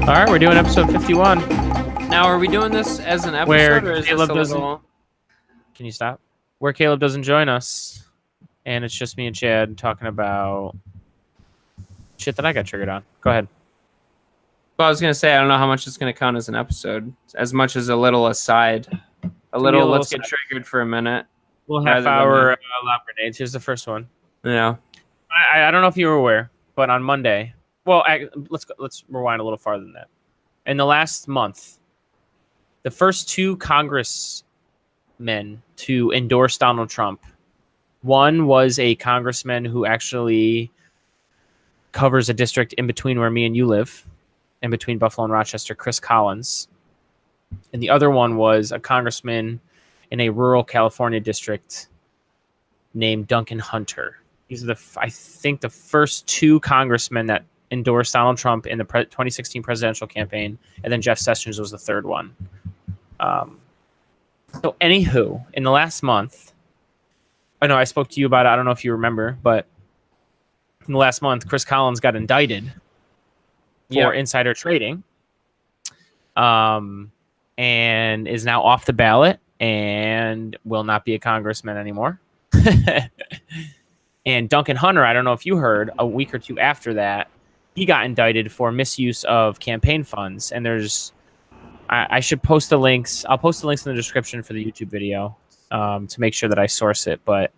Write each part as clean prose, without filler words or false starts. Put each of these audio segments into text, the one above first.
All right, we're doing episode 51. Now, are we doing this as an episode, Where or is Caleb this a doesn't. little... Can you stop? Where Caleb doesn't join us, and it's just me and Chad talking about shit that I got triggered on. Go ahead. Well, I was gonna say I don't know how much it's gonna count as an episode, as much as a little aside, a little let's get triggered for a minute. We'll half hour lob grenades. Here's the first one. Yeah. I don't know if you were aware, but on Monday, well, let's rewind a little farther than that. In the last month, the first two congressmen to endorse Donald Trump, one was a congressman who actually covers a district in between where me and you live, in between Buffalo and Rochester, Chris Collins. And the other one was a congressman in a rural California district named Duncan Hunter. These are I think the first two congressmen that endorsed Donald Trump in the 2016 presidential campaign, and then Jeff Sessions was the third one. So anywho, in the last month, I know I spoke to you about it. I don't know if you remember, but in the last month, Chris Collins got indicted for insider trading, and is now off the ballot and will not be a congressman anymore. And Duncan Hunter, I don't know if you heard, a week or two after that, he got indicted for misuse of campaign funds. And I should post the links. I'll post the links in the description for the YouTube video to make sure that I source it. But,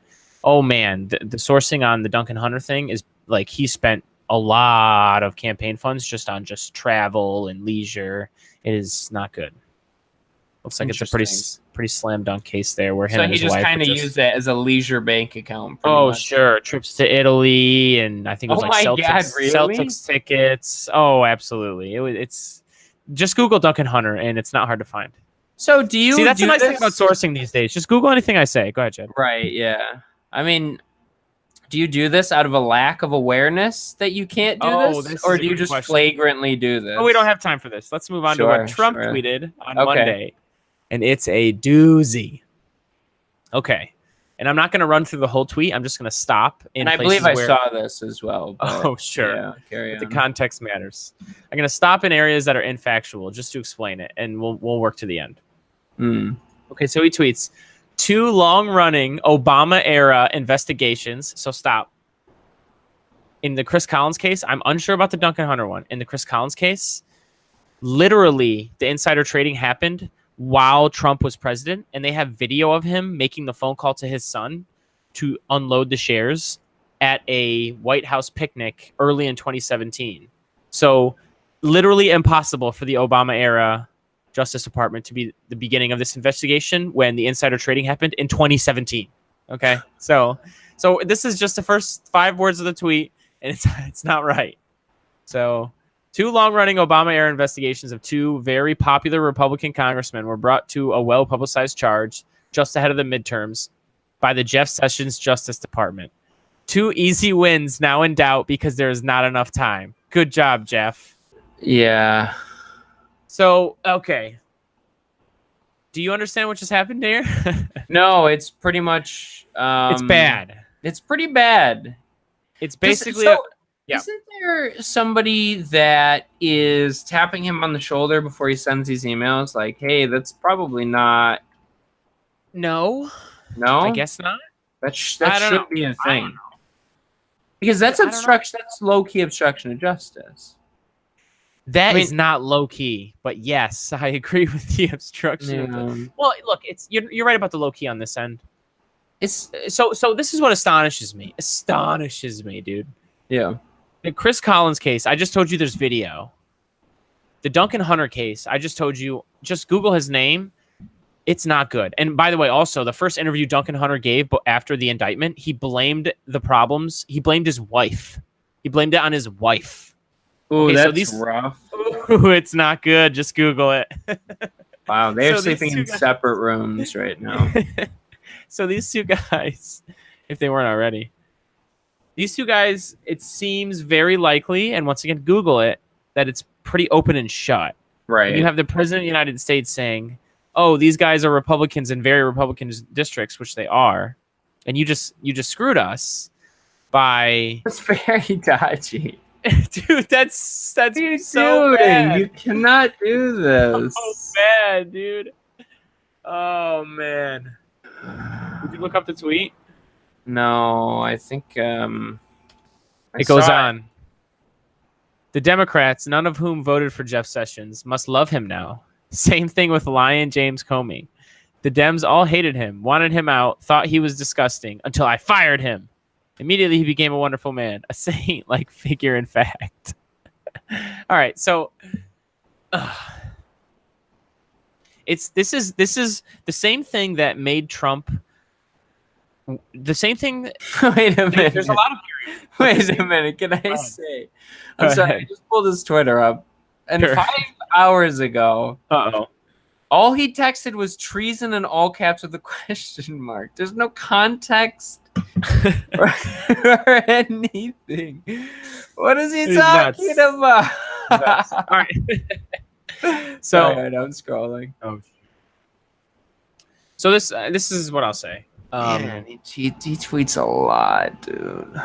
oh man, the sourcing on the Duncan Hunter thing is like he spent a lot of campaign funds just on travel and leisure. It is not good. Looks like it's a pretty slam dunk case there where him and his wife. So he just kind of used that as a leisure bank account. Oh, much. Sure. Trips to Italy, and I think it was Celtics tickets. Oh, absolutely. It's just Google Duncan Hunter, and it's not hard to find. So do you see? That's the nice thing about sourcing these days. Just Google anything I say. Go ahead, Chad. Right. Yeah. I mean, do you do this out of a lack of awareness that you can't do this, or do you just flagrantly do this? Oh, we don't have time for this. Let's move on to what Trump tweeted on Monday. And it's a doozy. Okay. And I'm not going to run through the whole tweet. I'm just going to stop. And I believe I saw this as well. Oh, sure. Yeah, carry on. The context matters. I'm going to stop in areas that are infactual just to explain it, and we'll work to the end. Okay, so he tweets, 2 long-running Obama-era investigations. So stop. In the Chris Collins case, I'm unsure about the Duncan Hunter one. In the Chris Collins case, literally the insider trading happened while Trump was president, and they have video of him making the phone call to his son to unload the shares at a White House picnic early in 2017. So literally impossible for the Obama-era Justice Department to be the beginning of this investigation when the insider trading happened in 2017. Okay, so this is just the first 5 words of the tweet, and it's not right. So 2 long-running Obama-era investigations of 2 very popular Republican congressmen were brought to a well-publicized charge just ahead of the midterms by the Jeff Sessions Justice Department. 2 easy wins now in doubt because there is not enough time. Good job, Jeff. Yeah. So, okay. Do you understand what just happened here? No, it's pretty much... it's bad. It's pretty bad. It's basically... Yeah. Isn't there somebody that is tapping him on the shoulder before he sends these emails? Like, hey, that's probably not... No? I guess not. That should be a thing. Because that's obstruction. That's low-key obstruction of justice. That is not low-key, but yes, I agree with the obstruction. Yeah. Well, look, you're right about the low-key on this end. So this is what astonishes me. Astonishes me, dude. Yeah. The Chris Collins case, I just told you there's video. The Duncan Hunter case, I just told you, just Google his name. It's not good. And by the way, also, the first interview Duncan Hunter gave after the indictment, he blamed the problems. He blamed his wife. He blamed it on his wife. Ooh, that's rough. Ooh, it's not good. Just Google it. Wow, they're sleeping in separate rooms right now. So these 2 guys, if they weren't already, these 2 guys, it seems very likely, and once again, Google it, that it's pretty open and shut. Right. And you have the President of the United States saying, oh, these guys are Republicans in very Republican districts, which they are, and you just screwed us by... It's very dodgy. Dude, that's What are you so doing? bad. You cannot do this. So bad, dude. Oh man. Did you look up the tweet? No, I think It goes on. The Democrats, none of whom voted for Jeff Sessions, must love him now. Same thing with Lion James Comey. The Dems all hated him, wanted him out, thought he was disgusting, until I fired him. Immediately, he became a wonderful man, a saint-like figure, in fact. All right, so this is the same thing that made Trump. The same thing. Wait a minute. There's a lot of Wait a minute. Can I say? I'm Go sorry. ahead. I just pulled his Twitter up, and Sure. 5 hours ago, Uh-oh. all he texted was treason in all caps with a question mark. There's no context or anything. What is he He's talking nuts. about? All right. So All right, I'm scrolling. Oh. So this is what I'll say. Man, he tweets a lot, dude.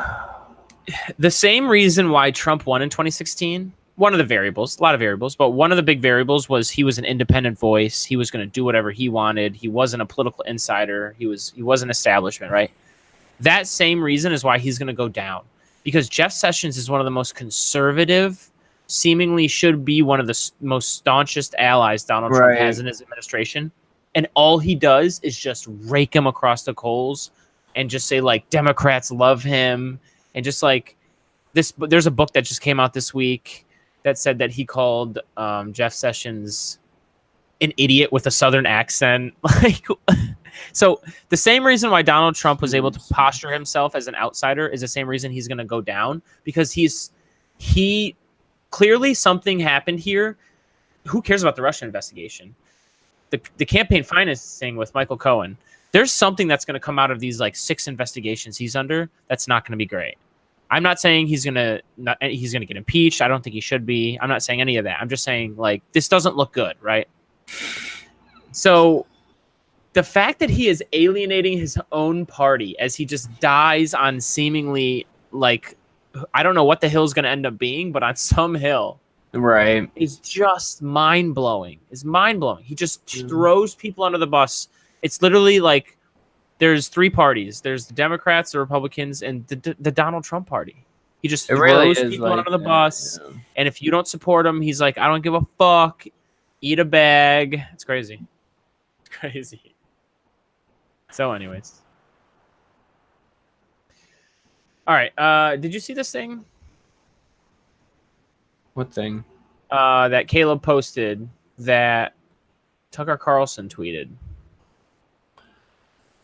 The same reason why Trump won in 2016, one of the variables, a lot of variables, but one of the big variables was he was an independent voice. He was going to do whatever he wanted. He wasn't a political insider. He wasn't establishment, right? That same reason is why he's going to go down, because Jeff Sessions is one of the most conservative, seemingly should be one of the most staunchest allies Donald Trump has in his administration. And all he does is just rake him across the coals and just say, like, Democrats love him. And just like this, there's a book that just came out this week that said that he called Jeff Sessions an idiot with a Southern accent. Like, so the same reason why Donald Trump was able to posture himself as an outsider is the same reason he's going to go down, because he clearly something happened here. Who cares about the Russian investigation? The campaign finance thing with Michael Cohen. There's something that's going to come out of these like 6 investigations he's under that's not going to be great. I'm not saying he's going to get impeached. I don't think he should be. I'm not saying any of that. I'm just saying, like, this doesn't look good, right? So the fact that he is alienating his own party as he just dies on seemingly, like, I don't know what the hill's going to end up being, but on some hill, right, is just mind-blowing. It's mind-blowing. He just throws people under the bus. It's literally like there's 3 parties. There's the Democrats, the Republicans, and the Donald Trump party. He just throws people under the bus. Yeah. And if you don't support him, he's like, I don't give a fuck. Eat a bag. It's crazy. It's crazy. So anyways. All right. Did you see this thing? What thing? That Caleb posted that Tucker Carlson tweeted.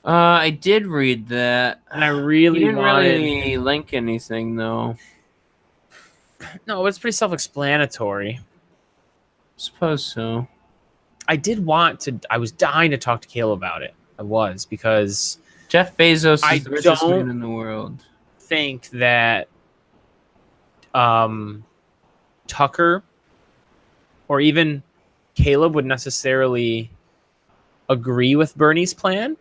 I did read that, and I really didn't really link anything though. No, it's pretty self-explanatory. Suppose so. I did want to. I was dying to talk to Caleb about it. I was, because Jeff Bezos is the richest man in the world. Think that Tucker or even Caleb would necessarily agree with Bernie's plan.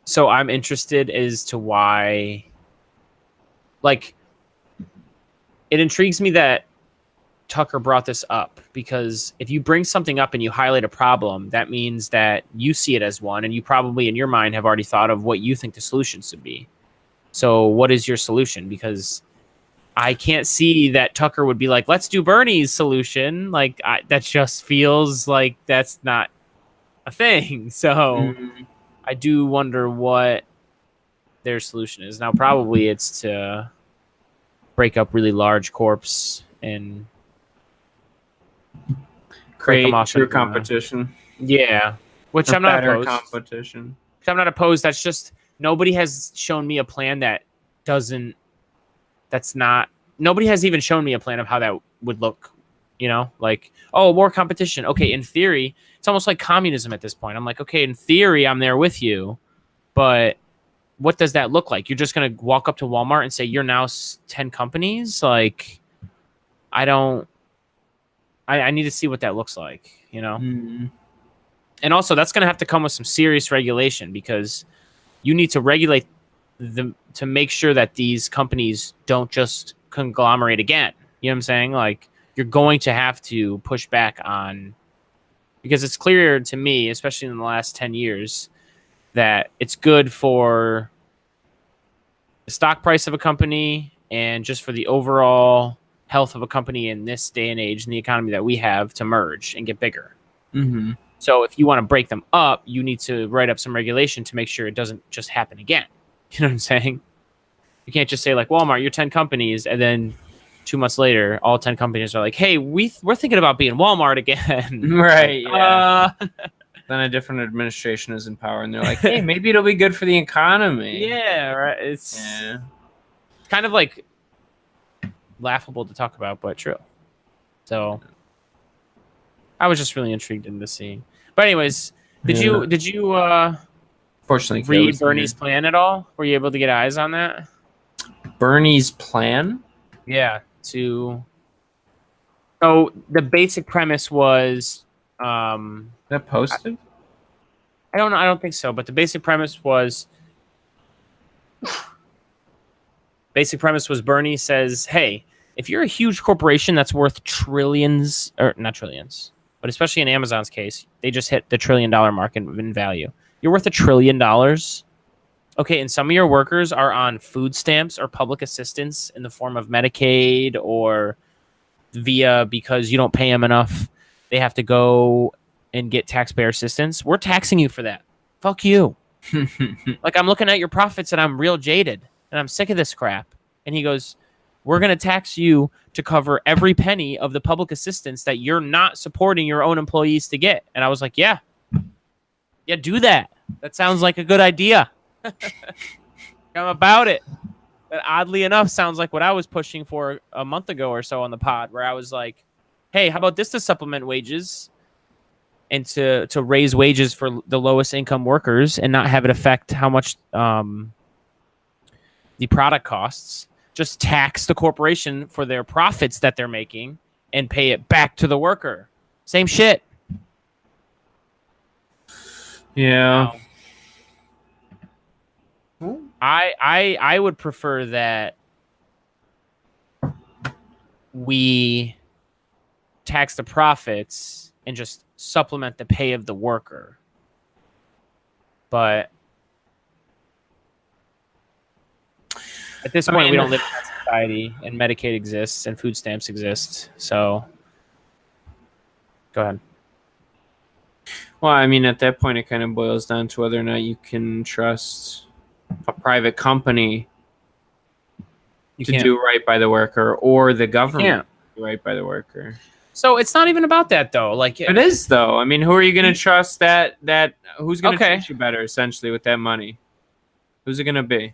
So I'm interested as to why, like, it intrigues me that Tucker brought this up, because if you bring something up and you highlight a problem, that means that you see it as one, and you probably in your mind have already thought of what you think the solution should be. So what is your solution? Because I can't see that Tucker would be like, let's do Bernie's solution. Like, that just feels like that's not a thing. So I do wonder what their solution is. Now, probably it's to break up really large corps and create true competition. Yeah, which I'm not opposed. Competition. I'm not opposed. That's just nobody has shown me a plan that doesn't. That's not. Nobody has even shown me a plan of how that would look. You know, like, oh, more competition. Okay, in theory, it's almost like communism at this point. I'm like, okay, in theory, I'm there with you, but what does that look like? You're just gonna walk up to Walmart and say you're now 10 companies? Like, I don't. I need to see what that looks like. You know. Mm-hmm. And also, that's going to have to come with some serious regulation, because you need to regulate them to make sure that these companies don't just conglomerate again, You know what I'm saying? Like, you're going to have to push back on, because it's clear to me, especially in the last 10 years, that it's good for the stock price of a company and just for the overall health of a company in this day and age in the economy that we have to merge and get bigger. Mm-hmm. So if you want to break them up, you need to write up some regulation to make sure it doesn't just happen again. You know what I'm saying? You can't just say like, Walmart, you're 10 companies, and then 2 months later, all 10 companies are like, hey, we're thinking about being Walmart again. Right. Like, yeah. Then a different administration is in power, and they're like, hey, maybe it'll be good for the economy. Yeah, right. It's kind of like laughable to talk about, but true. So I was just really intrigued in this scene. But anyways, did you fortunately read Bernie's plan at all? Were you able to get eyes on that? Bernie's plan? Yeah. So the basic premise was that posted? I don't know. I don't think so. But the basic premise was Bernie says, hey, if you're a huge corporation that's worth trillions, or not trillions, but especially in Amazon's case, they just hit the $1 trillion mark in value. You're worth $1 trillion. Okay, and some of your workers are on food stamps or public assistance in the form of Medicaid or via, because you don't pay them enough, they have to go and get taxpayer assistance. We're taxing you for that. Fuck you. Like, I'm looking at your profits and I'm real jaded and I'm sick of this crap. And he goes, we're going to tax you to cover every penny of the public assistance that you're not supporting your own employees to get. And I was like, yeah, do that. That sounds like a good idea. I'm about it. That oddly enough sounds like what I was pushing for a month ago or so on the pod, where I was like, hey, how about this to supplement wages and to raise wages for the lowest income workers and not have it affect how much the product costs. Just tax the corporation for their profits that they're making and pay it back to the worker. Same shit. Yeah. I would prefer that we tax the profits and just supplement the pay of the worker. But at this point, we don't live in that society, and Medicaid exists and food stamps exist. So go ahead. Well, I mean, at that point, it kind of boils down to whether or not you can trust a private company to do right by the worker, or the government to do right by the worker. So it's not even about that, though. Like, it is, though. I mean, who are you going to trust that who's going to treat you better, essentially, with that money? Who's it going to be?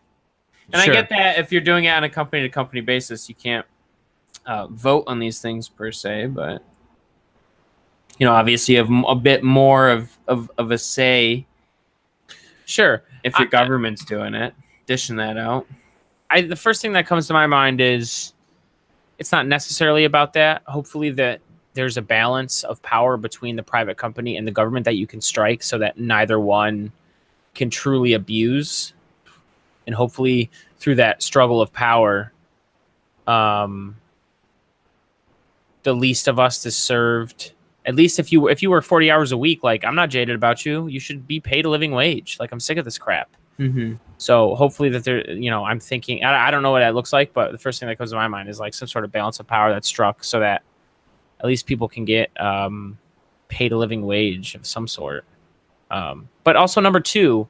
And sure. I get that if you're doing it on a company-to-company basis, you can't vote on these things per se, but obviously you have a bit more of a say. Sure, if your government's doing it, dishing that out. The first thing that comes to my mind is it's not necessarily about that. Hopefully that there's a balance of power between the private company and the government that you can strike so that neither one can truly abuse. And hopefully through that struggle of power, the least of us is served. At least if you work 40 hours a week, like, I'm not jaded about you. You should be paid a living wage. Like, I'm sick of this crap. Mm-hmm. So hopefully that there, I'm thinking, I don't know what that looks like, but the first thing that comes to my mind is like some sort of balance of power that's struck so that at least people can get paid a living wage of some sort. But also number two,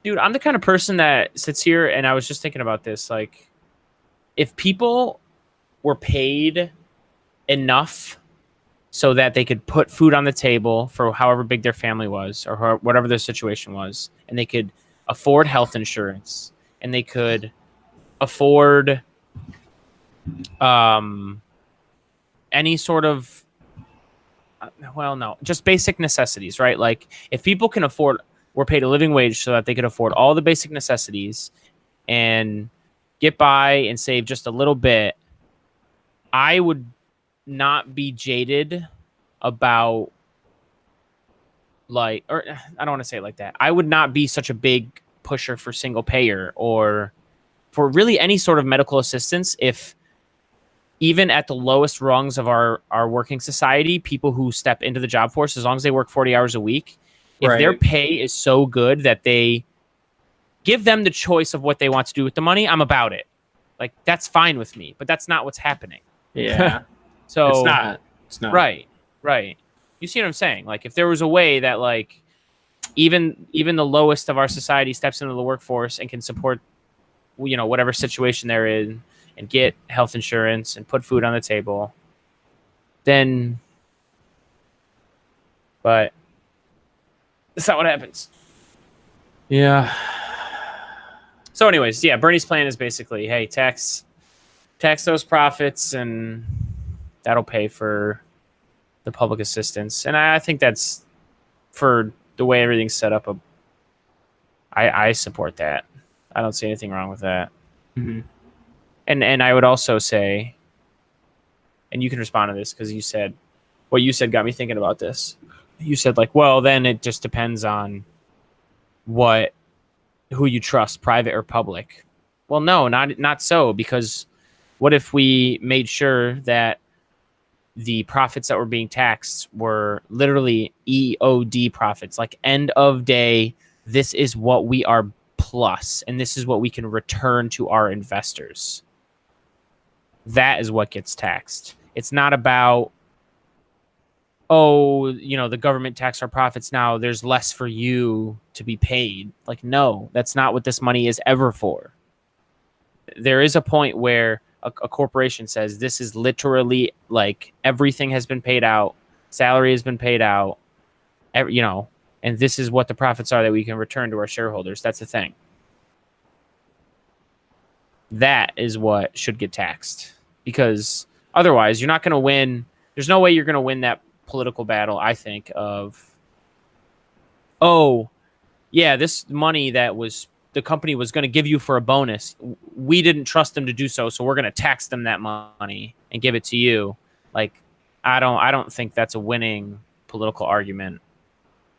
dude, I'm the kind of person that sits here and I was just thinking about this. Like, if people were paid enough so that they could put food on the table for however big their family was or whatever their situation was, and they could afford health insurance and they could afford any sort of just basic necessities, right? Like, if people can were paid a living wage so that they could afford all the basic necessities and get by and save just a little bit, I would not be jaded about, like, or I don't want to say it like that. I would not be such a big pusher for single payer or for really any sort of medical assistance if even at the lowest rungs of our working society, people who step into the job force, as long as they work 40 hours a week, if their pay is so good that they give them the choice of what they want to do with the money, I'm about it. Like, that's fine with me, but that's not what's happening. Yeah. So it's not. Right. You see what I'm saying? Like, if there was a way that, like, even the lowest of our society steps into the workforce and can support, you know, whatever situation they're in and get health insurance and put food on the table, then, but that's not what happens. Yeah. So anyways, yeah, Bernie's plan is basically, hey, tax those profits and that'll pay for the public assistance. And I think that's, for the way everything's set up, I support that. I don't see anything wrong with that. Mm-hmm. And I would also say, and you can respond to this because you said, what you said got me thinking about this. You said, like, well, then it just depends on who you trust, private or public. Well, no, not so, because what if we made sure that the profits that were being taxed were literally EOD profits, like end of day, this is what we are plus, and this is what we can return to our investors. That is what gets taxed. It's not about, oh, you know, the government taxed our profits, now there's less for you to be paid. Like, no, that's not what this money is ever for. There is a point where a corporation says, this is literally, like, everything has been paid out, salary has been paid out, you know, and this is what the profits are that we can return to our shareholders. That's the thing. That is what should get taxed, because otherwise you're not going to win. There's no way you're going to win that political battle, I think, of, oh, yeah, this money that the company was going to give you for a bonus, we didn't trust them to do so, so we're going to tax them that money and give it to you. Like, I don't think that's a winning political argument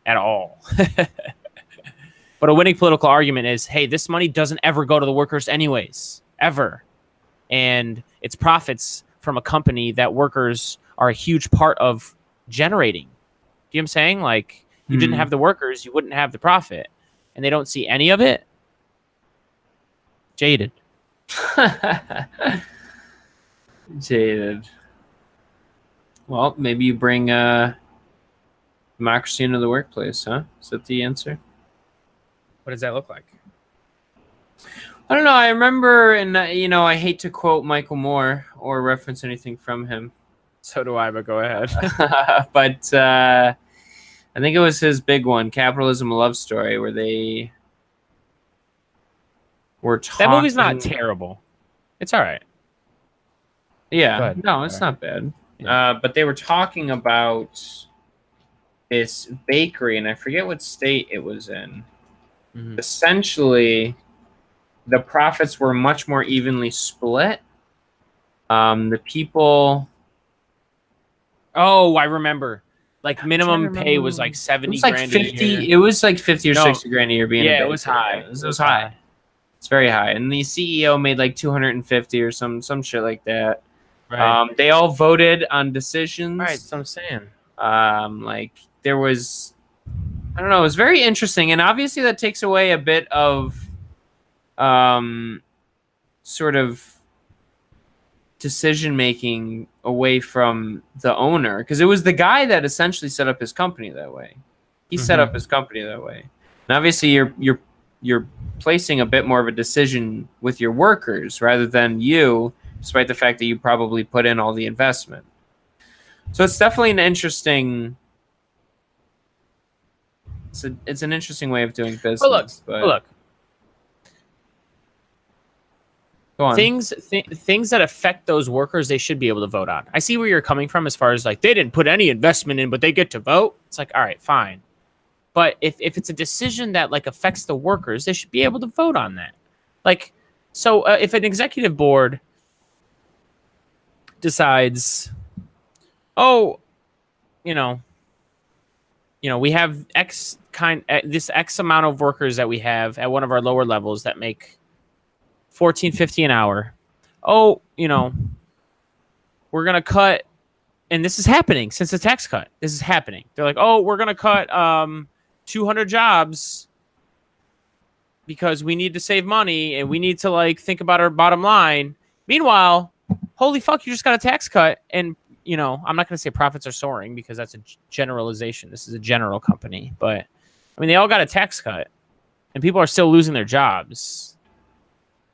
at all. But a winning political argument is, hey, this money doesn't ever go to the workers anyways, ever. And it's profits from a company that workers are a huge part of generating. Do you know what I'm saying? Like, you didn't have the workers, you wouldn't have the profit. And they don't see any of it. Jaded. Jaded. Well, maybe you bring democracy into the workplace, huh? Is that the answer? What does that look like? I don't know. I remember, and you know, I hate to quote Michael Moore or reference anything from him. So do I, but go ahead. But I think it was his big one, Capitalism: A Love Story, where they were talking. That movie's not terrible. It's all right. Yeah. No, it's not bad. Yeah. But they were talking about this bakery, and I forget what state it was in. Mm-hmm. Essentially, the profits were much more evenly split. The people... Oh, I remember. Like, minimum pay was like 70 grand 50, a year. It was like 50 or 60 grand a year being a baker. It was high. It was high. It's very high. And the CEO made like 250 or some shit like that. Right. They all voted on decisions. Right, that's what I'm saying. Like, there was... I don't know. It was very interesting. And obviously that takes away a bit of sort of decision-making away from the owner. Because it was the guy that essentially set up his company that way. He set up his company that way. And obviously you're placing a bit more of a decision with your workers rather than you, despite the fact that you probably put in all the investment. So it's definitely an interesting... It's an interesting way of doing business. Look. Go on. Things that affect those workers, they should be able to vote on. I see where you're coming from as far as, like, they didn't put any investment in, but they get to vote. It's like, all right, fine. But if it's a decision that, like, affects the workers, they should be able to vote on that. Like, so if an executive board decides, oh, you know, we have this X amount of workers that we have at one of our lower levels that make $14.50 an hour. Oh, you know, we're going to cut, and this is happening since the tax cut. This is happening. They're like, oh, we're going to cut 200 jobs because we need to save money and we need to like think about our bottom line. Meanwhile, holy fuck, you just got a tax cut. And, you know, I'm not going to say profits are soaring because that's a generalization. This is a general company. But, I mean, they all got a tax cut and people are still losing their jobs.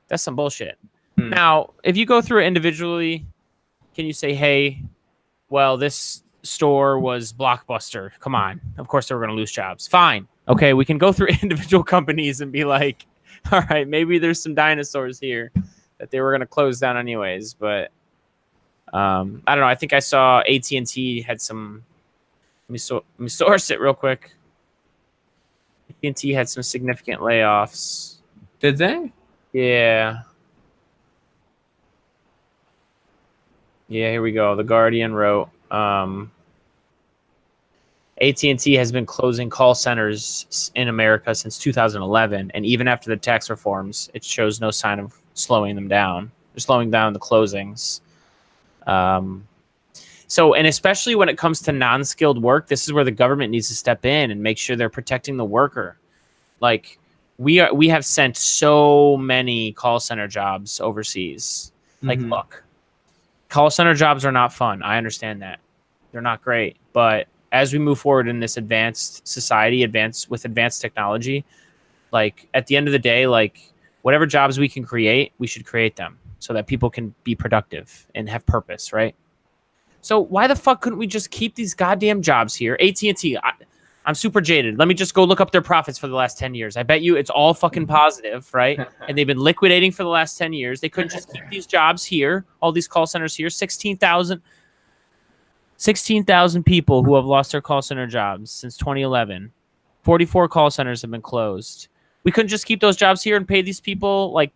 That's some bullshit. Now, if you go through it individually, can you say, hey, well, this store was Blockbuster. Come on. Of course they were going to lose jobs. Fine. Okay, we can go through individual companies and be like, all right, maybe there's some dinosaurs here that they were going to close down anyways. But I don't know. I think I saw AT&T had some. Let me source it real quick. AT&T had some significant layoffs. Did they? Yeah. Yeah, here we go. The Guardian wrote, AT&T has been closing call centers in America since 2011, and even after the tax reforms, it shows no sign of slowing them down. They're slowing down the closings. So, and especially when it comes to non-skilled work, this is where the government needs to step in and make sure they're protecting the worker. Like, we have sent so many call center jobs overseas. Like, look, call center jobs are not fun. I understand that. They're not great. But as we move forward in this advanced society, with advanced technology, like at the end of the day, like whatever jobs we can create, we should create them so that people can be productive and have purpose, right? So why the fuck couldn't we just keep these goddamn jobs here? AT&T, I'm super jaded. Let me just go look up their profits for the last 10 years. I bet you it's all fucking positive, right? And they've been liquidating for the last 10 years. They couldn't just keep these jobs here, all these call centers here, 16,000 people who have lost their call center jobs since 2011. 44 call centers have been closed. We couldn't just keep those jobs here and pay these people like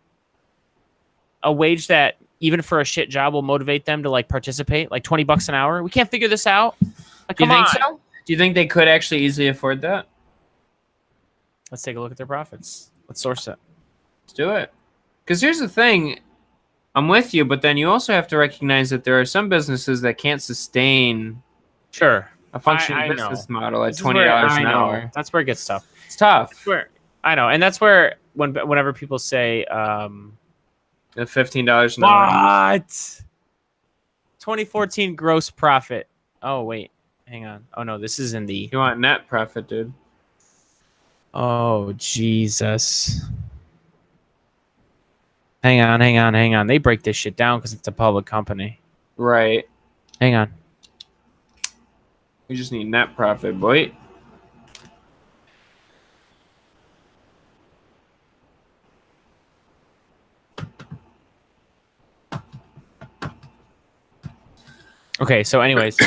a wage that even for a shit job will motivate them to like participate, like $20 an hour. We can't figure this out. Like, do you think so? Do you think they could actually easily afford that? Let's take a look at their profits. Let's source it. Let's do it. Because here's the thing. I'm with you, but then you also have to recognize that there are some businesses that can't sustain a functioning business model at $20 an hour. That's where it gets tough. It's tough. I know. And that's where whenever people say $15 an hour. What? 2014 gross profit. Oh, wait. Hang on. Oh, no. This is in the... You want net profit, dude. Oh, Jesus. Hang on. They break this shit down because it's a public company. Right. Hang on. We just need net profit, boy. Okay, so anyways,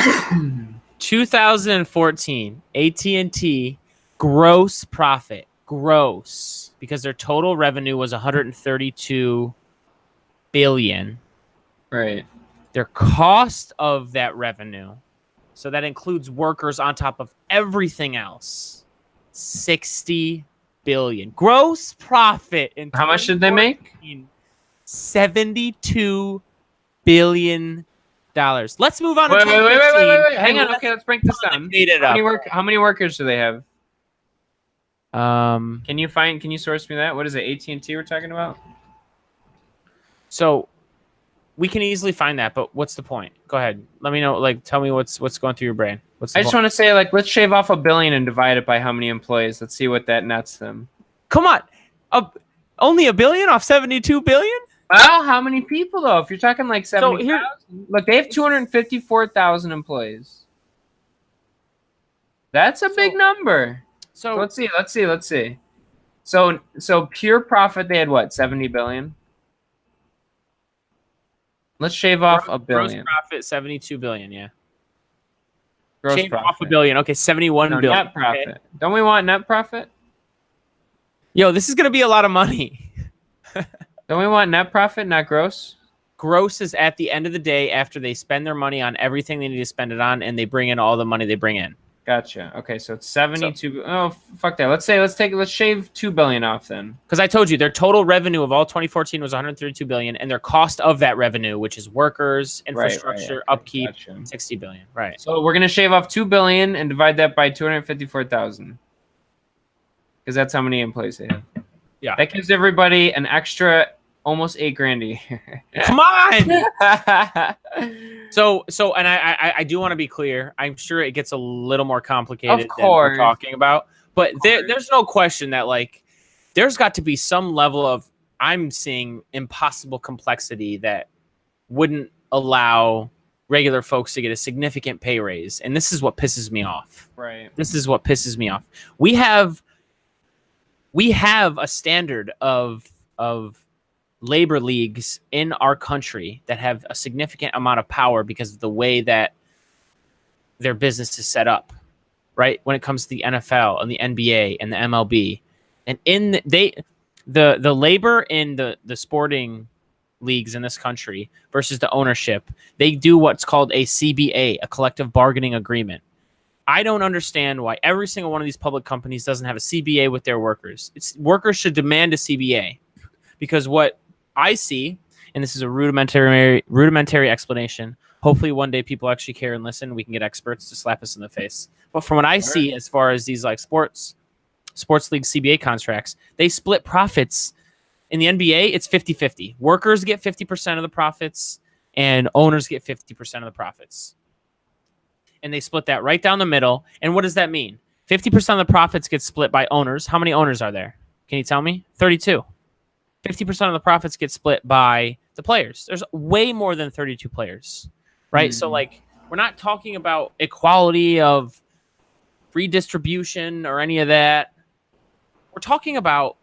2014, AT&T gross profit, because their total revenue was $132 billion. Right. Their cost of that revenue, so that includes workers on top of everything else, $60 billion. Gross profit in how much did they make? $72 billion. Let's move on to wait. Hang on. Okay, let's break this down. How many workers do they have? Can you source me that? What is it? AT&T we're talking about? So we can easily find that, but what's the point? Go ahead. Let me know. Like, tell me what's going through your brain. I just want to say, like, let's shave off $1 billion and divide it by how many employees. Let's see what that nets them. Come on, only $1 billion off 72 billion. Well, how many people though? If you're talking like 70,000, look, they have 254,000 employees. That's a big number. So let's see. So pure profit, they had what? 70 billion. Let's shave off $1 billion. Gross profit, 72 billion. Yeah. Gross profit. Off $1 billion. Okay, 71 billion. Net profit. Okay. Don't we want net profit? Yo, this is gonna be a lot of money. Don't we want net profit, not gross? Gross is at the end of the day after they spend their money on everything they need to spend it on, and they bring in all the money they bring in. Gotcha. Okay, so it's 72. Oh, fuck that. Let's shave $2 billion off then. Because I told you their total revenue of all 2014 was 132 billion, and their cost of that revenue, which is workers, infrastructure, upkeep, gotcha. 60 billion. Right. So we're gonna shave off 2 billion and divide that by 254,000. Because that's how many employees they have. Yeah. That gives everybody an extra almost $8,000 a year. Come on. So, and I do want to be clear. I'm sure it gets a little more complicated than we're talking about, but there's no question that like there's got to be some level of I'm seeing impossible complexity that wouldn't allow regular folks to get a significant pay raise, and this is what pisses me off. Right. This is what pisses me off. We have a standard of labor leagues in our country that have a significant amount of power because of the way that their business is set up, right? When it comes to the NFL and the NBA and the MLB, and the labor in the sporting leagues in this country versus the ownership, they do what's called a CBA, a collective bargaining agreement. I don't understand why every single one of these public companies doesn't have a CBA with their workers. Workers should demand a CBA, because what I see, and this is a rudimentary explanation. Hopefully one day people actually care and listen. We can get experts to slap us in the face. But from what I see, as far as these like sports league CBA contracts, they split profits. In the NBA, it's 50-50. Workers get 50% of the profits and owners get 50% of the profits. And they split that right down the middle. And what does that mean? 50% of the profits get split by owners. How many owners are there? Can you tell me? 32. 50% of the profits get split by the players. There's way more than 32 players, right? So, like, we're not talking about equality of redistribution or any of that. We're talking about,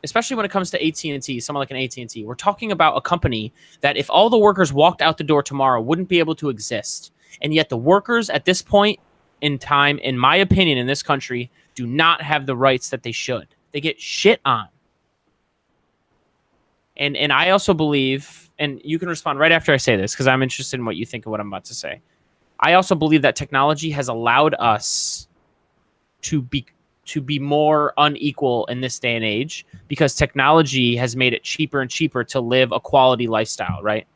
especially when it comes to AT&T, someone like an AT&T, we're talking about a company that if all the workers walked out the door tomorrow wouldn't be able to exist. And yet the workers at this point in time, in my opinion, in this country, do not have the rights that they should. They get shit on. And I also believe, and you can respond right after I say this, because I'm interested in what you think of what I'm about to say. I also believe that technology has allowed us to be more unequal in this day and age, because technology has made it cheaper and cheaper to live a quality lifestyle, right?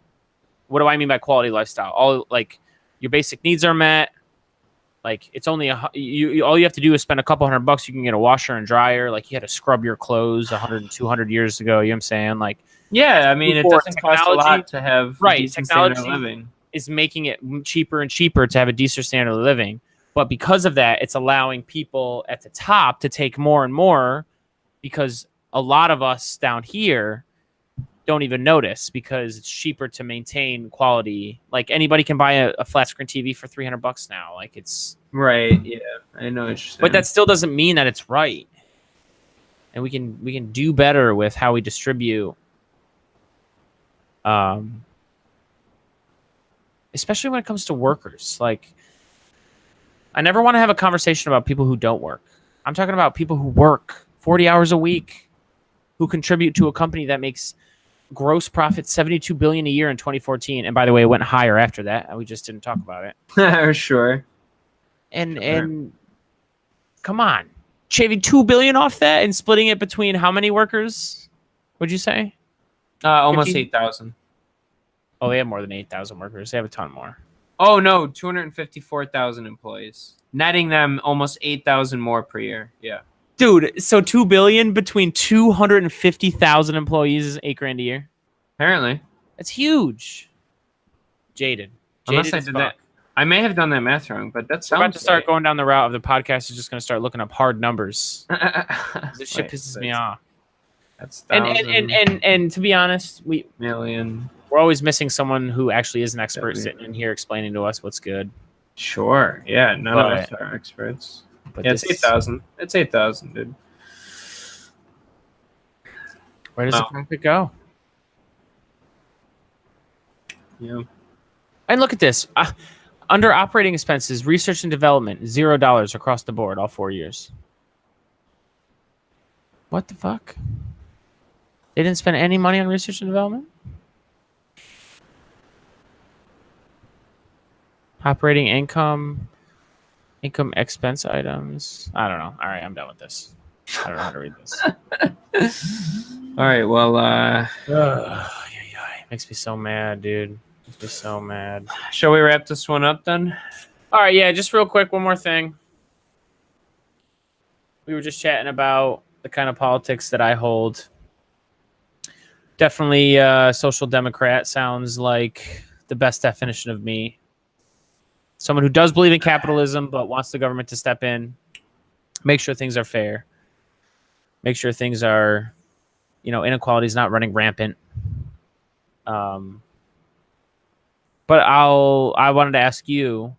What do I mean by quality lifestyle? All like your basic needs are met. Like it's only all you have to do is spend a couple $100. You can get a washer and dryer. Like you had to scrub your clothes 100, 200 years ago. You know what I'm saying? Like, yeah, I mean, it doesn't cost a lot to have decent standard of living. Is making it cheaper and cheaper to have a decent standard of living. But because of that, it's allowing people at the top to take more and more, because a lot of us down here don't even notice because it's cheaper to maintain quality. Like anybody can buy a flat screen TV for $300 now. Like it's right. Yeah, I know what you're saying. But that still doesn't mean that it's right. And we can do better with how we distribute. Especially when it comes to workers. Like, I never want to have a conversation about people who don't work. I'm talking about people who work 40 hours a week, who contribute to a company that makes gross profit $72 billion a year in 2014. And by the way, it went higher after that. We just didn't talk about it. Sure. And come on, shaving $2 billion off that and splitting it between how many workers would you say? Almost 8,000. Oh, they have more than 8,000 workers. They have a ton more. Oh, no, 254,000 employees, netting them almost 8,000 more per year. Yeah. Dude, so $2 billion between 250,000 employees is $8,000 a year. Apparently. That's huge. Jaded. Unless I did that. I may have done that math wrong, but that sounds We're about to start going down the route of the podcast is just going to start looking up hard numbers. This shit pisses me off. That's and to be honest, we're always missing someone who actually is an expert sitting in here explaining to us what's good. Sure. Yeah, none of us are experts. But yeah, it's 8,000. It's 8,000, dude. Where does the profit go? Yeah. And look at this. Under operating expenses, research and development, $0 across the board, all 4 years. What the fuck? They didn't spend any money on research and development? Operating income. Income expense items. I don't know. All right, I'm done with this. I don't know how to read this. All right, well, makes me so mad, dude. Makes me so mad. Shall we wrap this one up then? All right, yeah, just real quick, one more thing. We were just chatting about the kind of politics that I hold. Definitely social democrat sounds like the best definition of me. Someone who does believe in capitalism but wants the government to step in, make sure things are fair, make sure things are, inequality is not running rampant. But I wanted to ask you,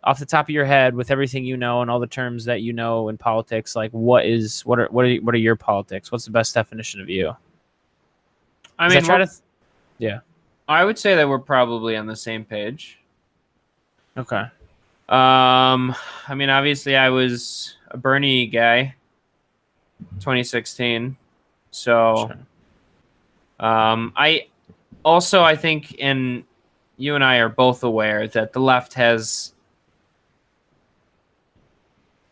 off the top of your head, with everything you know and all the terms that you know in politics, like what are your politics? What's the best definition of you? I would say that we're probably on the same page. Okay. Obviously I was a Bernie guy, 2016. So, sure. I think, and you and I are both aware that the left has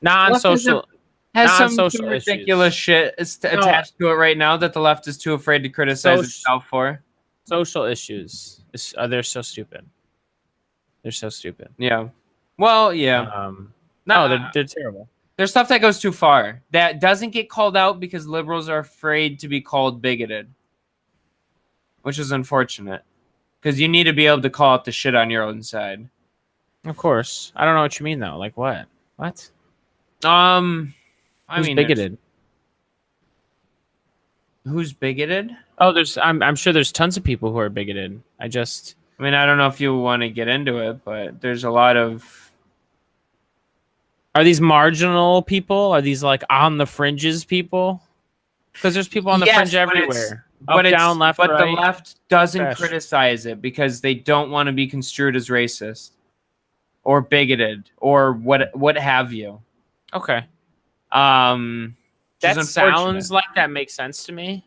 non-social some ridiculous shit attached to it right now that the left is too afraid to criticize itself for. Social issues. They're so stupid. They're so stupid. Yeah. Well, yeah. They're terrible. There's stuff that goes too far that doesn't get called out because liberals are afraid to be called bigoted, which is unfortunate because you need to be able to call out the shit on your own side. Of course. I don't know what you mean though. Like what? What? Who's bigoted? Who's bigoted? Oh, I'm sure there's tons of people who are bigoted. I don't know if you want to get into it, but there's a lot of... Are these marginal people? Are these like on the fringes people? Because there's people on the fringe everywhere. Down, left, right. But the left doesn't criticize it because they don't want to be construed as racist or bigoted or what have you. Okay. That sounds like that makes sense to me.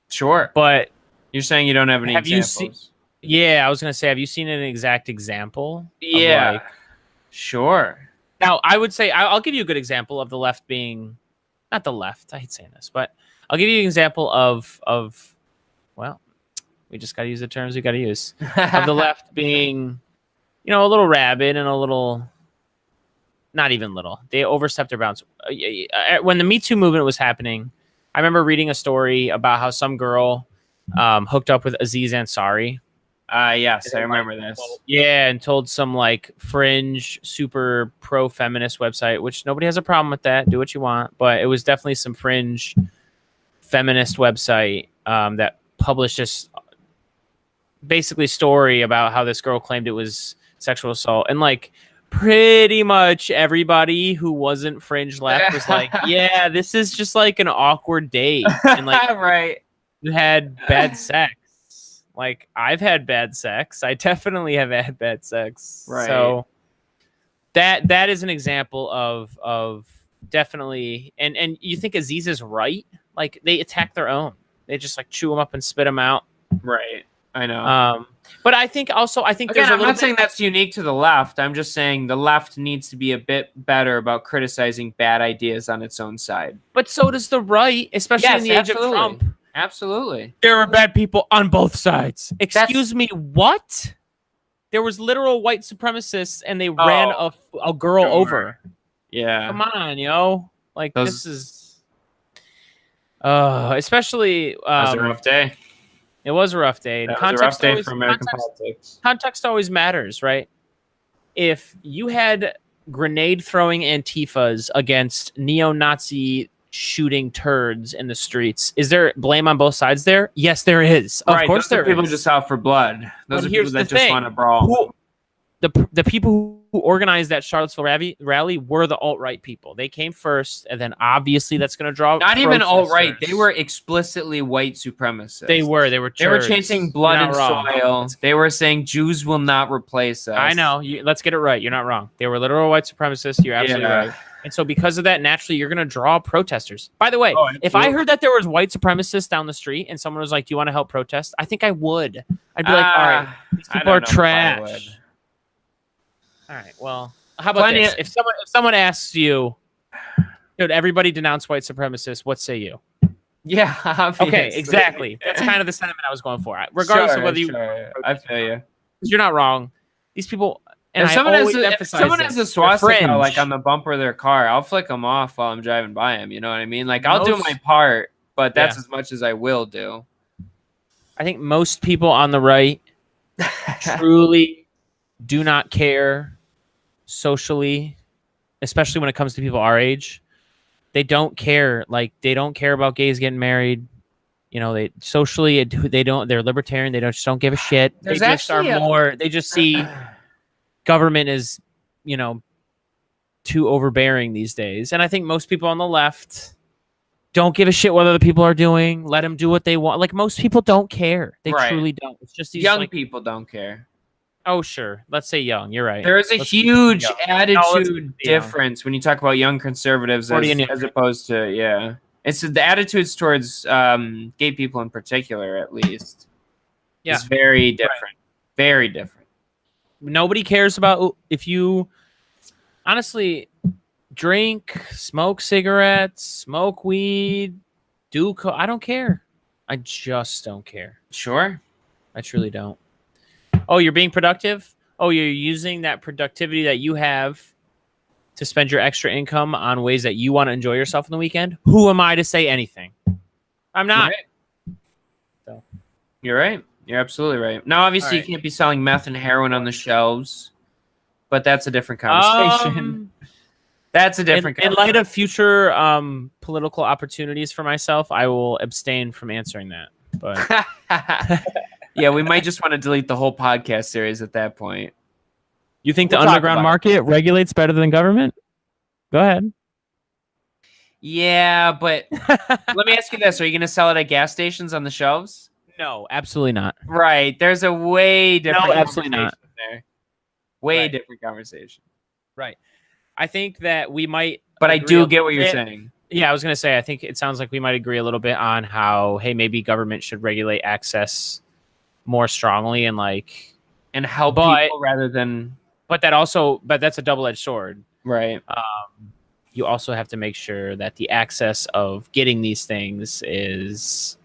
Sure. But you're saying you don't have any examples. Yeah, I was going to say, have you seen an exact example? Yeah. Sure. Now, I would say, I'll give you a good example of the left being, not the left, I hate saying this, but I'll give you an example of well, we just got to use the terms we got to use, of the left being, a little rabid and a little, not even little. They overstepped their bounds. When the Me Too movement was happening, I remember reading a story about how some girl hooked up with Aziz Ansari. Yes, I remember this. Yeah, and told some like fringe, super pro-feminist website, which nobody has a problem with that. Do what you want. But it was definitely some fringe feminist website that published this basically story about how this girl claimed it was sexual assault. And like pretty much everybody who wasn't fringe left was like, yeah, this is just like an awkward date. And like, right. You had bad sex. Like, I've had bad sex. I definitely have had bad sex. Right. So that is an example of definitely, and you think Aziz is right? Like, they attack their own. They just like chew them up and spit them out. Right. I know. But I think again, there's I'm not saying that's unique to the left. I'm just saying the left needs to be a bit better about criticizing bad ideas on its own side. But so does the right, especially in the age of Trump. Absolutely. There are bad people on both sides. Excuse me, what? There was literal white supremacists and they ran a girl over. Yeah. Come on, Like, this is... especially... it was a rough day. It was a rough day. It was a rough day for American politics. Context always matters, right? If you had grenade-throwing Antifas against neo-Nazi shooting turds in the streets, is there blame on both sides there? Yes, there is. Of course there is. People just out for blood. Those are people that just want to brawl. The people who organized that Charlottesville rally were the alt-right people. They came first, and then obviously that's going to draw not even alt-right. They were explicitly white supremacists. They were turds. They were chanting blood and soil. They were saying Jews will not replace us. I know. Let's get it right. You're not wrong. They were literal white supremacists. You're absolutely right. And so because of that, naturally, you're going to draw protesters. By the way, if I heard that there was white supremacists down the street and someone was like, do you want to help protest? I think I would. I'd be like, all right, these people are trash. All right, well, How about this? If someone asks you, dude, everybody denounce white supremacists, what say you? Yeah, obviously. Okay, exactly. That's kind of the sentiment I was going for. Regardless of whether you... I feel you. You're not wrong. These people... And if someone has a swastika like on the bumper of their car, I'll flick them off while I'm driving by them. You know what I mean? Like, I'll do my part, but that's as much as I will do. I think most people on the right truly do not care socially, especially when it comes to people our age. They don't care. Like, they don't care about gays getting married. You know, they socially, they don't. They're libertarian. They just don't give a shit. They just see government is, too overbearing these days. And I think most people on the left don't give a shit what other people are doing. Let them do what they want. Like, most people don't care. They truly don't. It's just these young people don't care. Oh, sure. Let's say young. You're right. There is a huge attitude difference when you talk about young conservatives as opposed to, It's the attitudes towards gay people in particular, at least. Yeah. It's very different. Right. Very different. Nobody cares about if you honestly drink, smoke cigarettes, smoke weed, I don't care. I just don't care. Sure. I truly don't. Oh, you're being productive? Oh, you're using that productivity that you have to spend your extra income on ways that you want to enjoy yourself on the weekend? Who am I to say anything? I'm not. So. You're right. You're absolutely right. Now, obviously, you can't be selling meth and heroin on the shelves, but that's a different conversation. That's a different conversation. In light of future political opportunities for myself, I will abstain from answering that. But yeah, we might just want to delete the whole podcast series at that point. You think the underground market regulates better than government? Go ahead. Yeah, but let me ask you this. Are you going to sell it at gas stations on the shelves? No, absolutely not. Right. There's a way different absolutely not. There. Way different conversation. Right. I think that we might... But I do get what you're saying. Yeah, I was going to say, I think it sounds like we might agree a little bit on how, hey, maybe government should regulate access more strongly and help people rather than... But that's a double-edged sword. Right. You also have to make sure that the access of getting these things is...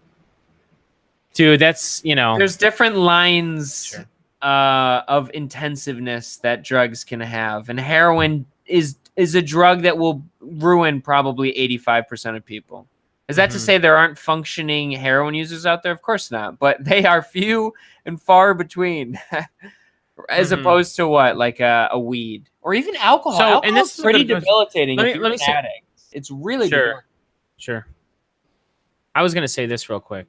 Dude, that's, There's different lines of intensiveness that drugs can have. And heroin is a drug that will ruin probably 85% of people. Is that to say there aren't functioning heroin users out there? Of course not. But they are few and far between. As opposed to what? Like a weed. Or even alcohol. So, alcohol is pretty debilitating if you're an addict. It's really debilitating. Sure. I was going to say this real quick.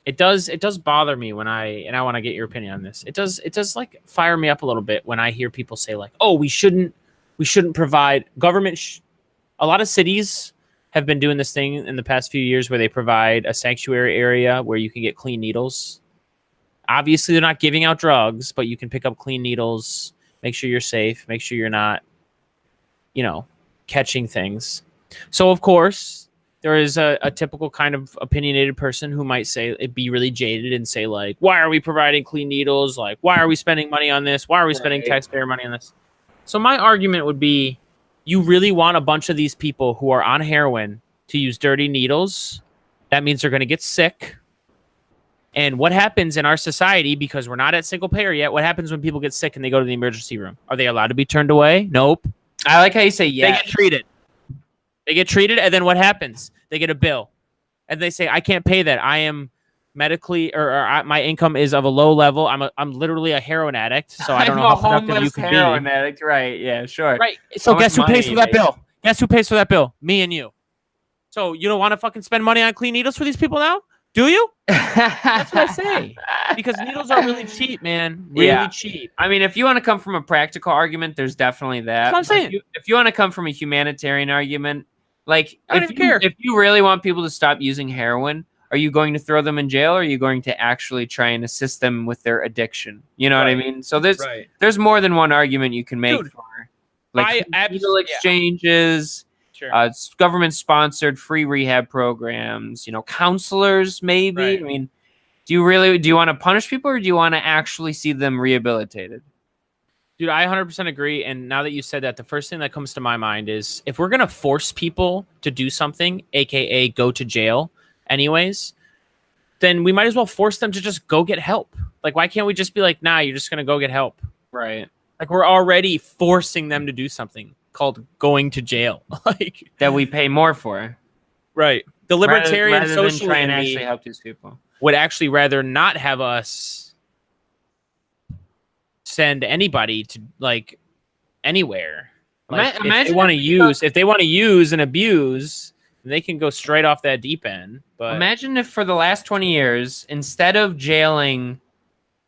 It does bother me when I want to get your opinion on this. It does like fire me up a little bit when I hear people say like, "Oh, we shouldn't provide government." A lot of cities have been doing this thing in the past few years where they provide a sanctuary area where you can get clean needles. Obviously, they're not giving out drugs, but you can pick up clean needles, make sure you're safe, make sure you're not, catching things. So, of course, there is a typical kind of opinionated person who might say, be really jaded and say, like, why are we providing clean needles? Like, why are we spending money on this? Why are we spending taxpayer money on this? So my argument would be, you really want a bunch of these people who are on heroin to use dirty needles? That means they're going to get sick. And what happens in our society, because we're not at single payer yet, what happens when people get sick and they go to the emergency room? Are they allowed to be turned away? Nope. I like how you say yes. They get treated, and then what happens? They get a bill. And they say, I can't pay that. I am medically, or my income is of a low level. I'm literally a heroin addict, so I don't know how productive you can be. Heroin addict, right? Yeah, sure. Right. So guess who pays for that bill? Guess who pays for that bill? Me and you. So you don't want to fucking spend money on clean needles for these people now? Do you? That's what I say. Because needles are really cheap, man. Really cheap. I mean, if you want to come from a practical argument, there's definitely that. That's what I'm saying. If you want to come from a humanitarian argument, like, if you really want people to stop using heroin, are you going to throw them in jail, or are you going to actually try and assist them with their addiction? You know what I mean? So there's more than one argument you can make for, like, needle exchanges. Sure. Government-sponsored free rehab programs, counselors, maybe. Right. I mean, do you want to punish people, or do you want to actually see them rehabilitated? Dude, I 100% agree. And now that you said that, the first thing that comes to my mind is if we're going to force people to do something, aka go to jail anyways, then we might as well force them to just go get help. Like, why can't we just be like, nah, you're just going to go get help? Right. Like, we're already forcing them to do something called going to jail. Like that we pay more for. Right. The libertarian rather socialist than try and actually help these people would actually rather not have us send anybody to like anywhere. Like, if they want to use and abuse, they can go straight off that deep end. But imagine if for the last 20 years, instead of jailing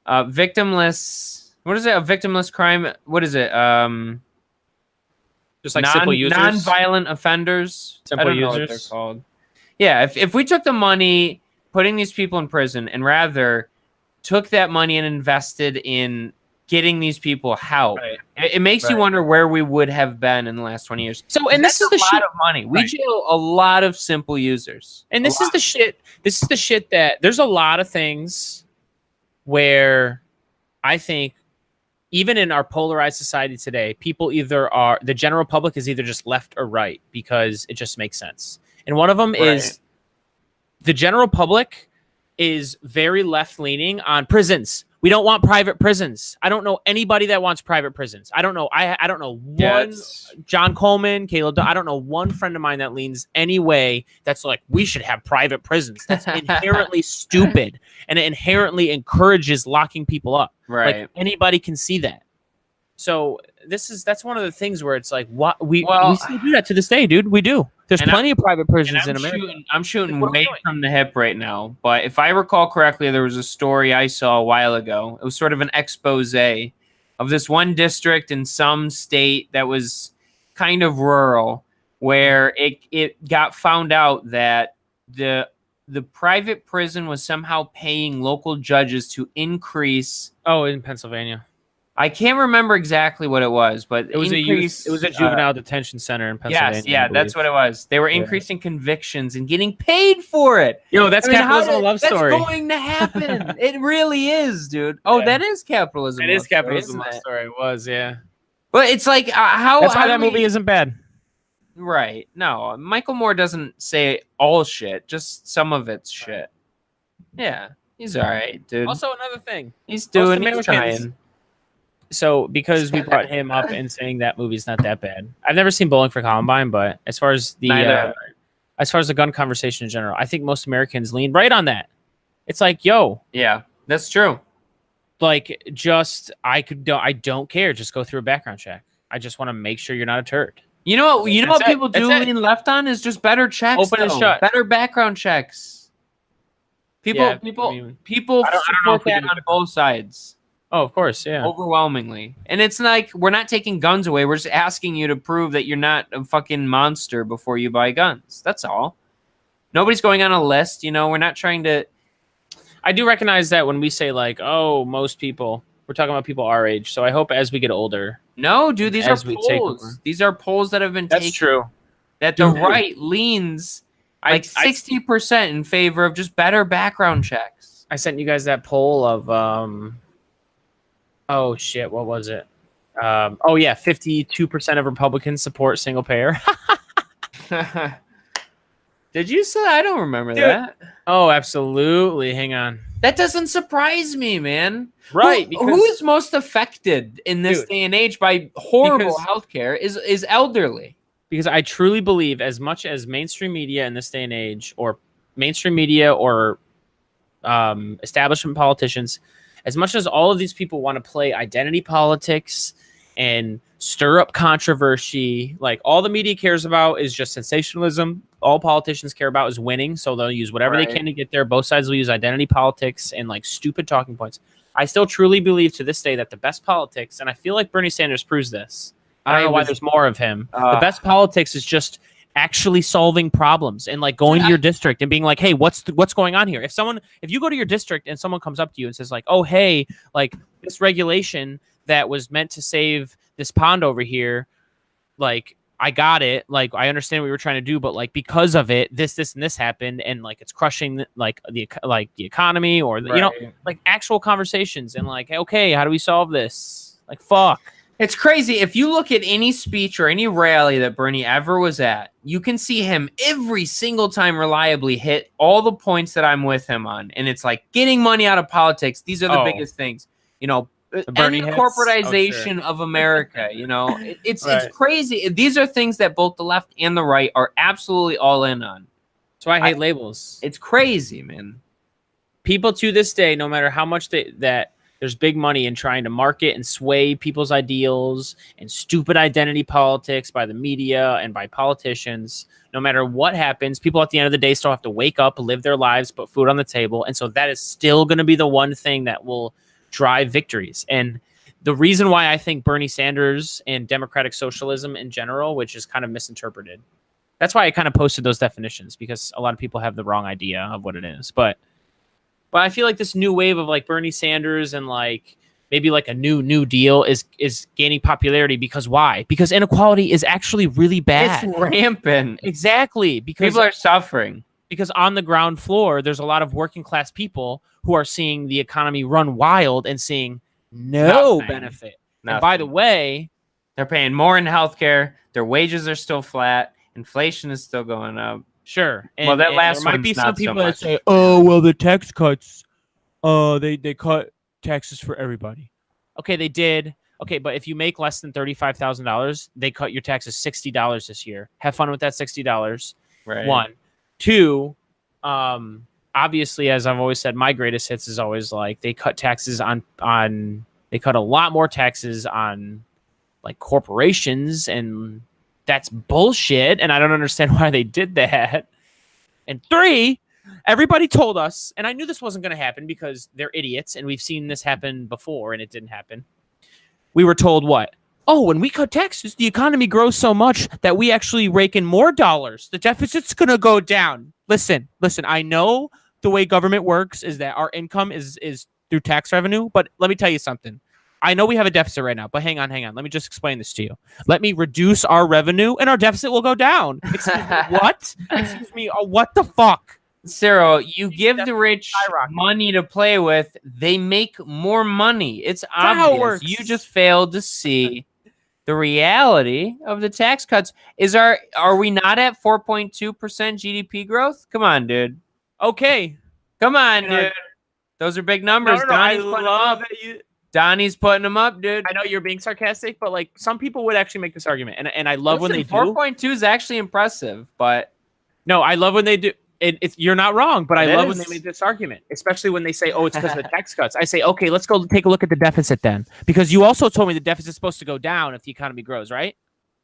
victimless, what is it? A victimless crime? What is it? Just like simple users, non-violent offenders. Simple I don't know users. what they're called. Yeah, if we took the money, putting these people in prison, and rather took that money and invested in getting these people help, right. it makes you wonder where we would have been in the last 20 years. So, and this is the lot of money. We jail a lot of simple users. And this is the shit. This is the shit that there's a lot of things where I think even in our polarized society today, people either are, the general public is either just left or right because it just makes sense. And one of them is the general public is very left-leaning on prisons. We don't want private prisons. I don't know anybody that wants private prisons. I don't know. I don't know one John Coleman, Caleb. I don't know one friend of mine that leans any way that's like, we should have private prisons. That's inherently stupid, and it inherently encourages locking people up. Right. Like, anybody can see that. So that's one of the things where it's like, what we still do that to this day, dude. We do. There's plenty of private prisons in America. I'm shooting way from the hip right now, but if I recall correctly, there was a story I saw a while ago. It was sort of an expose of this one district in some state that was kind of rural, where it got found out that the private prison was somehow paying local judges to increase. Oh, in Pennsylvania. I can't remember exactly what it was, but it was a juvenile detention center in Pennsylvania. Yes, yeah, that's what it was. They were increasing convictions and getting paid for it. Yo, that's capitalism love story. That's going to happen. It really is, dude. Oh, that is capitalism. It is capitalism love story. It was, yeah. But it's like how that's why that movie isn't bad. Right. No, Michael Moore doesn't say all shit, just some of it's shit. Yeah, he's all right, dude. Also, another thing, he's trying. So, because we brought him up and saying that movie's not that bad, I've never seen Bowling for Columbine, but as far as the gun conversation in general, I think most Americans lean right on that. It's like, yo, yeah, that's true. Like, I don't care. Just go through a background check. I just want to make sure you're not a turd. You know what people do lean left on is just better checks. Open and shut. Better background checks. People support that on both sides. Oh, of course, yeah. Overwhelmingly. And it's like, we're not taking guns away. We're just asking you to prove that you're not a fucking monster before you buy guns. That's all. Nobody's going on a list, we're not trying to... I do recognize that when we say, like, oh, most people, we're talking about people our age. So I hope as we get older... No, dude, these are polls. These are polls that have been taken. That's true. That the right leans like 60% in favor of just better background checks. I sent you guys that poll of... Oh, shit. What was it? 52% of Republicans support single payer. Did you say? I don't remember that. Oh, absolutely. Hang on. That doesn't surprise me, man. Right. Who is most affected in this day and age by horrible healthcare is elderly. Because I truly believe, as much as mainstream media in this day and age, or mainstream media or establishment politicians, as much as all of these people want to play identity politics and stir up controversy, like, all the media cares about is just sensationalism. All politicians care about is winning, so they'll use whatever they can to get there. Both sides will use identity politics and, like, stupid talking points. I still truly believe to this day that the best politics, and I feel like Bernie Sanders proves this. I don't know why there's more of him. The best politics is just actually solving problems and, like, going to your district and being like, hey, what's going on here? If you go to your district and someone comes up to you and says, like, oh, hey, like, this regulation that was meant to save this pond over here, like, I got it. Like, I understand what you were trying to do, but, like, because of it, this, and this happened, and, like, it's crushing, like, the economy, or, like, actual conversations, and, like, okay, how do we solve this? Like, fuck. It's crazy. If you look at any speech or any rally that Bernie ever was at, you can see him every single time reliably hit all the points that I'm with him on. And it's like getting money out of politics. These are the biggest things, end the corporatization of America. It's crazy. These are things that both the left and the right are absolutely all in on. So I hate labels. It's crazy, man. People to this day, no matter how much that there's big money in trying to market and sway people's ideals and stupid identity politics by the media and by politicians. No matter what happens, people at the end of the day still have to wake up, live their lives, put food on the table. And so that is still going to be the one thing that will drive victories. And the reason why I think Bernie Sanders and democratic socialism in general, which is kind of misinterpreted. That's why I kind of posted those definitions, because a lot of people have the wrong idea of what it is. But I feel like this new wave of like Bernie Sanders and like maybe like a new deal is gaining popularity. Because why? Because inequality is actually really bad. It's rampant. Exactly. Because people are suffering. Because on the ground floor, there's a lot of working class people who are seeing the economy run wild and seeing no benefit. And by the way, they're paying more in healthcare. Their wages are still flat. Inflation is still going up. Sure. Well, that last one might be some people that say, "Oh, well, the tax cuts, they cut taxes for everybody." Okay, they did. Okay, but if you make less than $35,000, they cut your taxes $60 this year. Have fun with that $60. Right. 1, 2. Obviously, as I've always said, my greatest hits is always like they cut taxes on. They cut a lot more taxes on like corporations and. That's bullshit, and I don't understand why they did that. And 3, everybody told us, and I knew this wasn't going to happen because they're idiots, and we've seen this happen before, and it didn't happen. We were told what? Oh, when we cut taxes, the economy grows so much that we actually rake in more dollars. The deficit's going to go down. Listen, I know the way government works is that our income is through tax revenue, but let me tell you something. I know we have a deficit right now, but hang on. Let me just explain this to you. Let me reduce our revenue and our deficit will go down. Excuse me, what? Excuse me, what the fuck? Cyril, you give the rich money to play with, they make more money. It's obvious. You just failed to see the reality of the tax cuts. Are we not at 4.2% GDP growth? Come on, dude. Okay. Come on, dude. Those are big numbers. Donnie's putting them up, dude. I know you're being sarcastic, but like some people would actually make this argument, and I love when they do. 4.2 is actually impressive, but no, I love when they do. You're not wrong, but I love when they make this argument, especially when they say, "Oh, it's because of the tax cuts." I say, "Okay, let's go take a look at the deficit then," because you also told me the deficit's supposed to go down if the economy grows, right?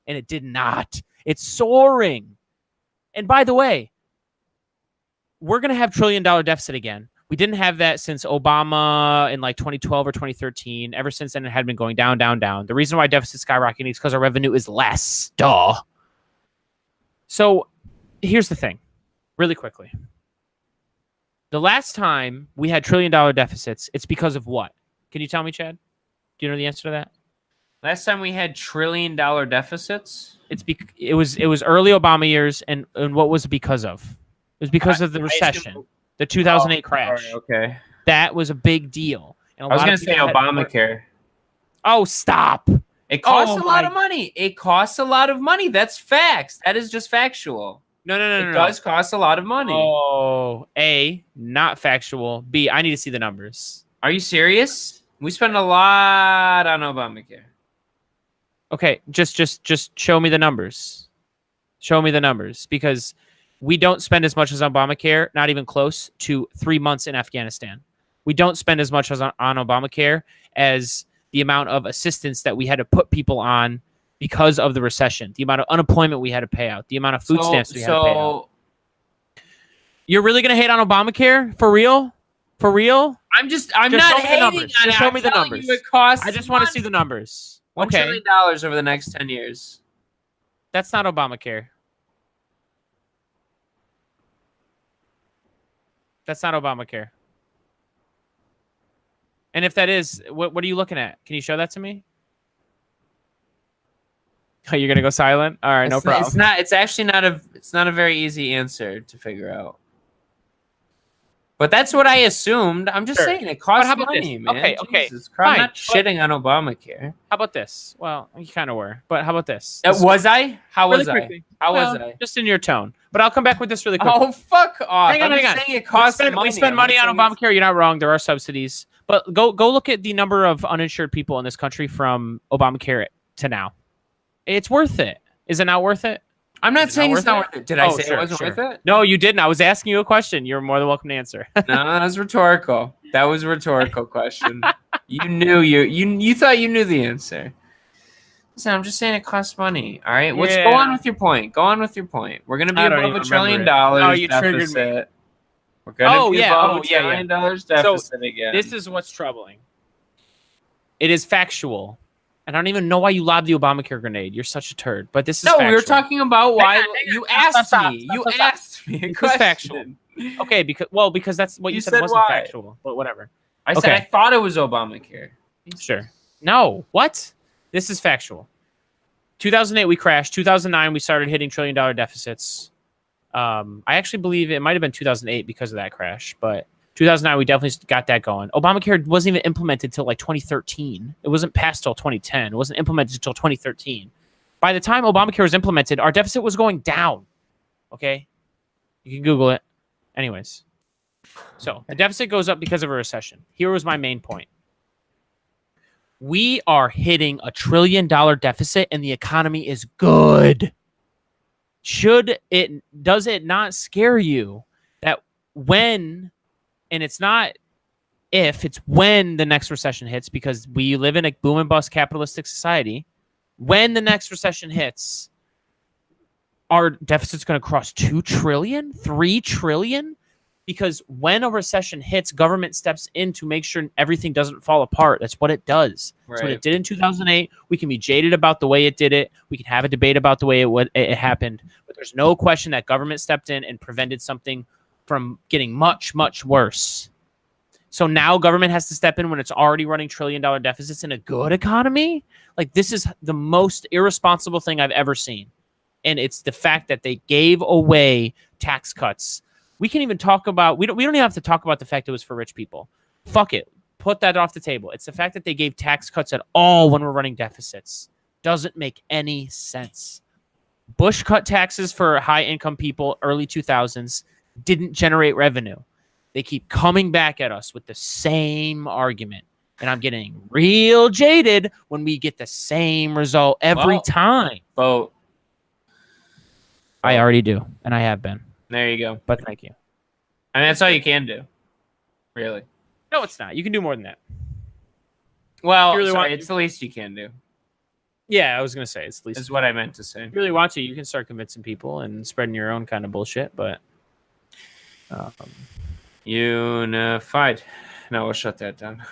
And it did not. It's soaring. And by the way, we're gonna have $1 trillion deficit again. We didn't have that since Obama in like 2012 or 2013. Ever since then, it had been going down, down, down. The reason why deficit's skyrocketing is because our revenue is less. Duh. So here's the thing, really quickly. The last time we had $1 trillion deficits, it's because of what? Can you tell me, Chad? Do you know the answer to that? Last time we had $1 trillion deficits? It was early Obama years, and what was it because of? It was because of the recession. The 2008 crash. Okay. That was a big deal. And I was going to say Obamacare. Oh, stop. It costs a lot of money. It costs a lot of money. That's facts. That is just factual. No. It does cost a lot of money. Oh, A, not factual. B, I need to see the numbers. Are you serious? We spend a lot on Obamacare. Okay, just show me the numbers. Show me the numbers, because we don't spend as much as Obamacare, not even close to 3 months in Afghanistan. We don't spend as much as on Obamacare as the amount of assistance that we had to put people on because of the recession, the amount of unemployment we had to pay out, the amount of food stamps we had to pay out. You're really going to hate on Obamacare? For real? For real? I'm not hating on it. Just show me the numbers. I just want to see the numbers. $1 trillion over the next 10 years. That's not Obamacare. That's not Obamacare. And if that is, what are you looking at? Can you show that to me? Oh, you're gonna go silent? All right, no problem. It's actually not a very easy answer to figure out. But that's what I assumed. I'm just saying it costs money, man. Okay, Jesus Christ. I'm not shitting on Obamacare. How about this? Well, you kind of were, but how about this? Was I? How was I? How was I? Just in your tone. But I'll come back with this really quick. Oh, fuck off. Hang on. Saying it costs money. We spend money on Obamacare. You're not wrong. There are subsidies. But go look at the number of uninsured people in this country from Obamacare to now. It's worth it. Is it not worth it? I'm not saying it's not worth it. Did I say it wasn't worth it? No, you didn't. I was asking you a question. You're more than welcome to answer. No, that was rhetorical. That was a rhetorical question. You thought you knew the answer. Listen, I'm just saying it costs money. All right, let's go on with your point. We're gonna be above $1 trillion. Oh, you triggered me. We're gonna be above $1 trillion deficit again. This is what's troubling. It is factual. And I don't even know why you lobbed the Obamacare grenade. You're such a turd. But this is factual. We were talking about why you asked me. You asked me a question. It's factual. Okay, because that's what you said wasn't factual. But whatever. I said I thought it was Obamacare. Sure. No. What? This is factual. 2008 we crashed. 2009 we started hitting $1 trillion deficits. I actually believe it might have been 2008 because of that crash, but 2009, we definitely got that going. Obamacare wasn't even implemented till like 2013. It wasn't passed till 2010. It wasn't implemented until 2013. By the time Obamacare was implemented, our deficit was going down. Okay? You can Google it. Anyways. So, the deficit goes up because of a recession. Here was my main point. We are hitting $1 trillion deficit and the economy is good. Does it not scare you that when... And it's not if, it's when the next recession hits, because we live in a boom and bust capitalistic society. When the next recession hits, our deficit's going to cross 2 trillion, 3 trillion, because when a recession hits, government steps in to make sure everything doesn't fall apart. That's what it does. That's what it did in 2008. We can be jaded about the way it did it. We can have a debate about the way it happened, but there's no question that government stepped in and prevented something from getting much, much worse. So now government has to step in when it's already running $1 trillion deficits in a good economy. Like, this is the most irresponsible thing I've ever seen. And it's the fact that they gave away tax cuts. We can even talk about, we don't even have to talk about the fact it was for rich people. Fuck it. Put that off the table. It's the fact that they gave tax cuts at all when we're running deficits. Doesn't make any sense. Bush cut taxes for high income people early 2000s. Didn't generate revenue. They keep coming back at us with the same argument. And I'm getting real jaded when we get the same result every time. Vote. I already do. And I have been. There you go. But thank you. I mean, that's all you can do. Really. No, it's not. You can do more than that. Well, it's the least you can do. Yeah, I was going to say it's the least. Is what I meant to say. If you really want to, you can start convincing people and spreading your own kind of bullshit, but... Unified. No, we'll shut that down.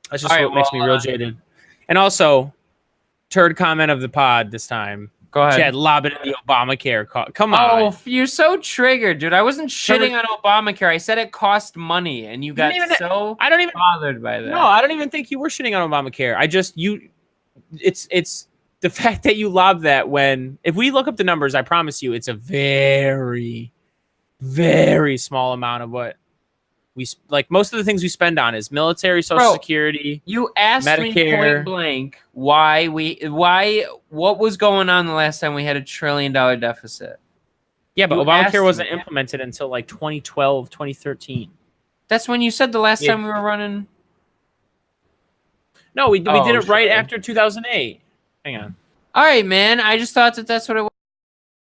That's just what makes me real jaded. And also, turd comment of the pod this time. Go ahead. Chad, lob it in the Obamacare. Come on. Oh, you're so triggered, dude. I wasn't shitting on Obamacare. I said it cost money, and you got bothered by that. No, I don't even think you were shitting on Obamacare. It's the fact that you lobbed that when, if we look up the numbers, I promise you, it's a very, very small amount of what we like. Most of the things we spend on is military, Social Security. You asked Medicare. Me point blank what was going on the last time we had $1 trillion deficit. Yeah, but Obamacare wasn't implemented until like 2012, 2013. That's when you said the last time we were running. No, we did it right after 2008. Hang on. All right, man. I just thought that's what it was.